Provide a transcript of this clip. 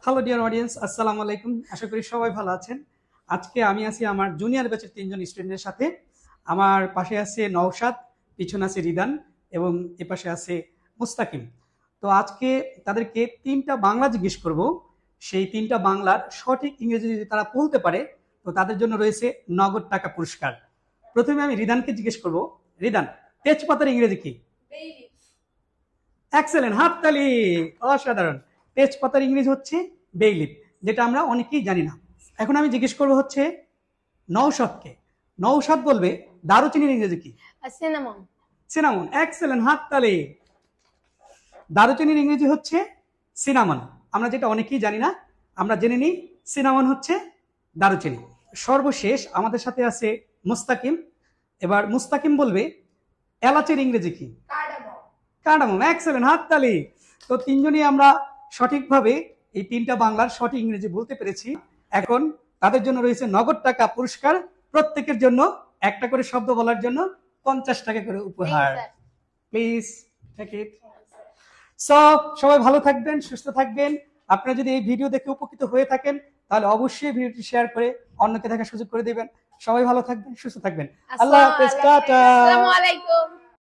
Hello dear audience, আসসালামু আলাইকুম। আশা করি সবাই ভালো আছেন। আজকে আমি আছি আমার জুনিয়র ব্যাচের 3জন স্টুডেন্টের সাথে। আমার পাশে আছে নওশাদ, পিছনে আছে রিদান এবং এ পাশে আছে মুস্তাকিম। তো আজকে তাদেরকে 3টা বাংলা জিজ্ঞেস করব। সেই 3টা বাংলার সঠিক ইংরেজি যদি তারা বলতে পারে তো তাদের জন্য রয়েছে নগদ টাকা পুরস্কার। প্রথমে আমি রিদানকে জিজ্ঞেস করব। রিদান, তেজপাতার ইংরেজি কি? এক্সেলেন্ট, হাততালি। অসাধারণ। তেজপাতার ইংরেজি হচ্ছে বেইলিফ, যেটা আমরা অনেকেই জানি না। এখন আমি জিজ্ঞেস করবো হচ্ছে নওশাদকে। নওশাদ বলবে দারুচিনির ইংরেজি কি? সিনামন। সিনামন, এক্সেলেন্ট, হাততালি। দারুচিনির ইংরেজি হচ্ছে সিনামন। আমরা যেটা অনেকেই জানি না, আমরা জেনে নিই সিনামন হচ্ছে দারুচিনি। সর্বশেষ আমাদের সাথে আছে মুস্তাকিম। এবার মুস্তাকিম বলবে এলাচের ইংরেজি কি? কার্ডামম, এক্সেলেন্ট, হাততালি। তো 3জনই আমরা সঠিকভাবে এই 3টা বাংলার সঠিক ইংরেজি বলতে পেরেছি। এখন তাদের জন্য রয়েছে নগদ টাকা পুরস্কার। প্রত্যেকের জন্য একটা করে শব্দ বলার জন্য 50 টাকা করে উপহার। Please take it. সবাই ভালো থাকবেন, সুস্থ থাকবেন। আপনারা যদি এই ভিডিও দেখে উপকৃত হয়ে থাকেন তাহলে অবশ্যই ভিডিওটি শেয়ার করে অন্যকে দেখার সুযোগ করে দিবেন। সবাই ভালো থাকবেন, সুস্থ থাকবেন। আল্লাহ হাফেজ, টাটা। আসসালামু আলাইকুম।